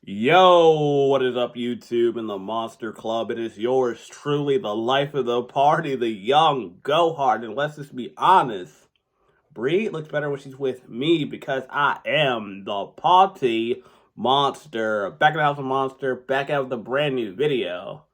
Yo, what is up, YouTube and the Monster Club? It is yours truly, the life of the party, the young Gohard. And let's just be honest, Bree looks better when she's with me because I am the party monster. Back in the house of monster, back out with a brand new video.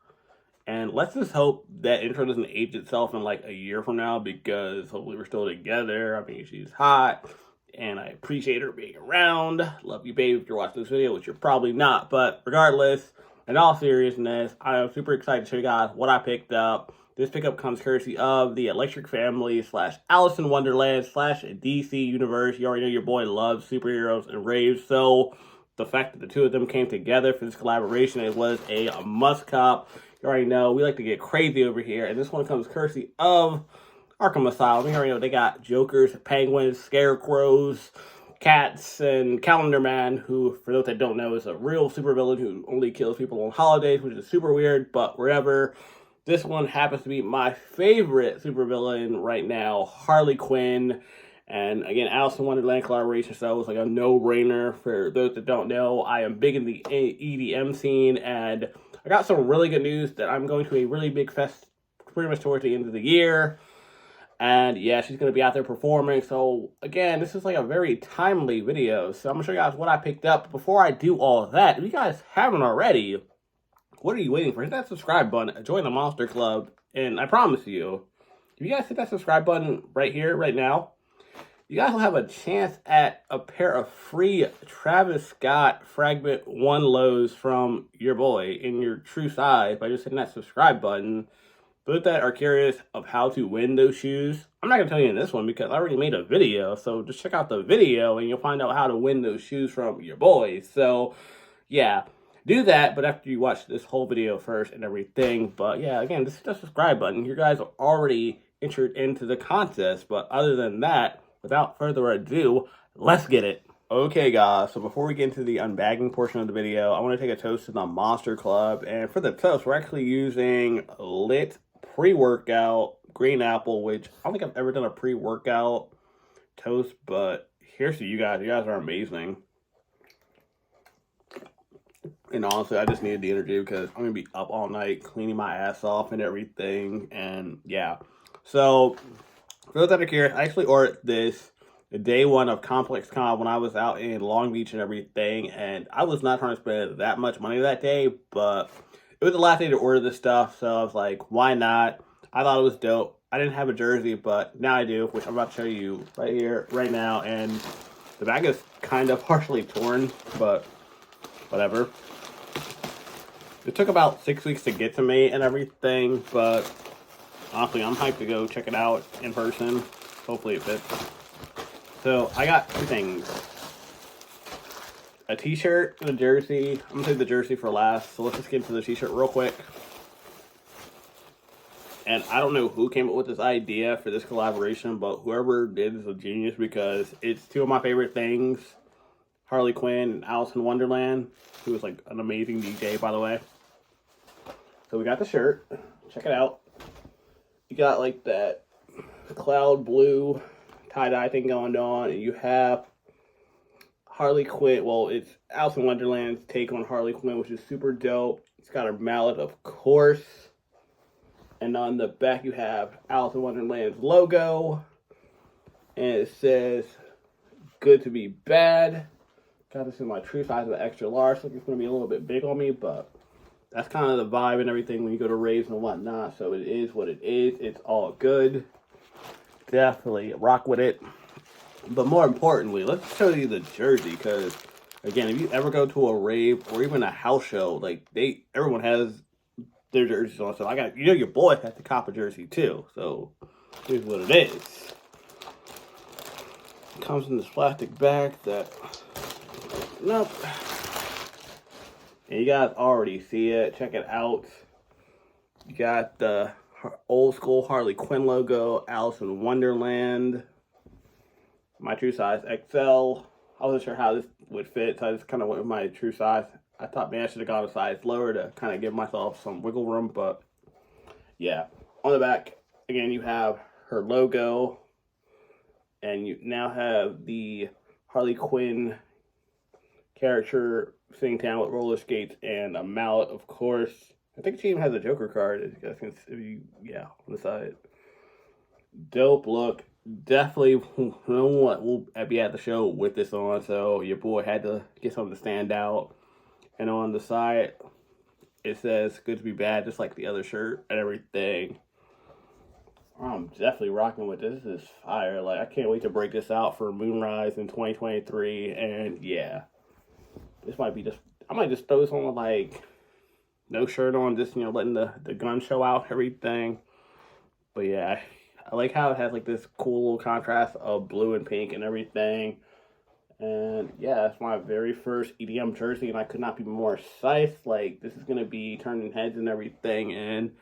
And let's just hope that intro doesn't age itself in like a year from now because hopefully we're still together. I mean, she's hot. And I appreciate her being around. Love you, babe, if you're watching this video, which you're probably not. But regardless, in all seriousness, I am super excited to show you guys what I picked up. This pickup comes courtesy of the Electric Family / Alison Wonderland / DC Universe. You already know your boy loves superheroes and raves. So the fact that the two of them came together for this collaboration, it was a must cop. You already know we like to get crazy over here. And this one comes courtesy of Arkham Asylum. You already know they got Jokers, Penguins, Scarecrows, Cats, and Calendar Man, who, for those that don't know, is a real supervillain who only kills people on holidays, which is super weird, but whatever. This one happens to be my favorite supervillain right now, Harley Quinn. And again, Alice in Wonderland collaboration, so it was like a no-brainer. For those that don't know, I am big in the EDM scene, and I got some really good news that I'm going to a really big fest pretty much towards the end of the year. And yeah, she's going to be out there performing. So again, this is like a very timely video. So I'm going to show you guys what I picked up. Before I do all that, if you guys haven't already, what are you waiting for? Hit that subscribe button, join the Monster Club. And I promise you, if you guys hit that subscribe button right here, right now, you guys will have a chance at a pair of free Travis Scott Fragment 1 lows from your boy in your true size by just hitting that subscribe button. Those that are curious of how to win those shoes, I'm not going to tell you in this one because I already made a video. So just check out the video and you'll find out how to win those shoes from your boys. So yeah, do that. But after you watch this whole video first and everything. But yeah, again, just hit the subscribe button. You guys are already entered into the contest. But other than that, without further ado, let's get it. Okay, guys, so before we get into the unbagging portion of the video, I want to take a toast to the Monster Club. And for the toast, we're actually using Lit pre-workout green apple, which I don't think I've ever done a pre-workout toast, but here's to you guys. You guys are amazing. And honestly, I just needed the energy because I'm going to be up all night cleaning my ass off and everything. And yeah, so for those that are curious, I actually ordered this the day one of Complex Con when I was out in Long Beach and everything. And I was not trying to spend that much money that day, but it was the last day to order this stuff, so I was like, why not? I thought it was dope. I didn't have a jersey, but now I do, which I'm about to show you right here, right now. And the bag is kind of partially torn, but whatever. It took about 6 weeks to get to me and everything, but honestly, I'm hyped to go check it out in person. Hopefully it fits. So I got two things. A t-shirt and a jersey. I'm going to save the jersey for last, so let's just get into the t-shirt real quick. And I don't know who came up with this idea for this collaboration, but whoever did is a genius because it's two of my favorite things. Harley Quinn and Alice in Wonderland, who is like an amazing DJ, by the way. So we got the shirt. Check it out. You got like that cloud blue tie-dye thing going on, and you have Harley Quinn. Well, it's Alice in Wonderland's take on Harley Quinn, which is super dope. It's got a mallet, of course. And on the back, you have Alice in Wonderland's logo. And it says, good to be bad. Got this in my true size of extra large. So it's going to be a little bit big on me, but that's kind of the vibe and everything when you go to raves and whatnot. So it is what it is. It's all good. Definitely rock with it. But more importantly, let's show you the jersey, because again, if you ever go to a rave or even a house show, like everyone has their jerseys on. So your boy has to cop a jersey too. So here's what it is. It comes in this plastic bag that, nope. And you guys already see it. Check it out. You got the old school Harley Quinn logo, Alice in Wonderland. My true size XL. I wasn't sure how this would fit, so I just kind of went with my true size. I thought maybe I should have gone a size lower to kind of give myself some wiggle room, but yeah. On the back, again, you have her logo, and you now have the Harley Quinn character sitting down with roller skates and a mallet, of course. I think she even has a Joker card, as you guys can see, yeah, on the side. Dope look. Definitely, you know what, we'll be at the show with this on, so your boy had to get something to stand out. And on the side, it says "Good to be bad," just like the other shirt and everything. I'm definitely rocking with this. This is fire. Like, I can't wait to break this out for Moonrise in 2023. And yeah, this might be just, I might just throw this on with like no shirt on, just, you know, letting the gun show out, everything. But yeah, I like how it has like this cool little contrast of blue and pink and everything. And yeah, it's my very first EDM jersey, and I could not be more psyched. Like, this is gonna be turning heads and everything. And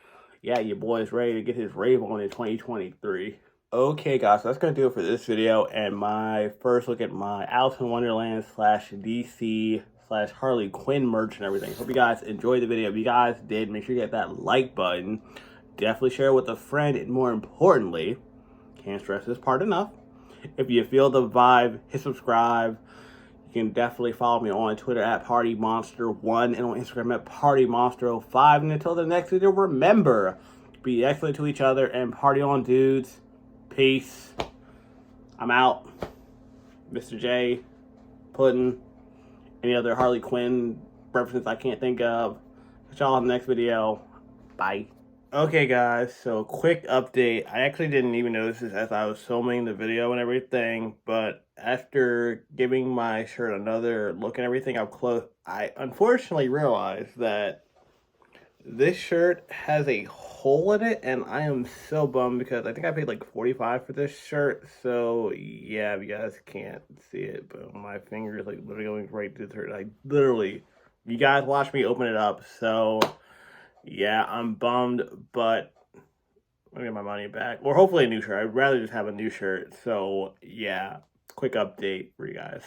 yeah, your boy is ready to get his rave on in 2023. Okay, guys, so that's gonna do it for this video and my first look at my Alison Wonderland / DC / Harley Quinn merch and everything. Hope you guys enjoyed the video. If you guys did, make sure you hit that like button. Definitely share it with a friend, and more importantly, can't stress this part enough, if you feel the vibe, hit subscribe. You can definitely follow me on Twitter at PartyMonster1 and on Instagram at PartyMonster05. And until the next video, remember, be excellent to each other and party on, dudes. Peace. I'm out. Mr. J, Puddin', any other Harley Quinn references I can't think of. Catch y'all in the next video. Bye. Okay, guys, so quick update. I actually didn't even notice this as I was filming the video and everything, but after giving my shirt another look and everything up close, I unfortunately realized that this shirt has a hole in it, and I am so bummed because I think I paid like $45 for this shirt. So yeah, you guys can't see it, but my finger is like literally going right through the shirt. I literally, you guys watch me open it up, so yeah, I'm bummed, but I'm gonna get my money back. Or hopefully a new shirt. I'd rather just have a new shirt. So yeah, quick update for you guys.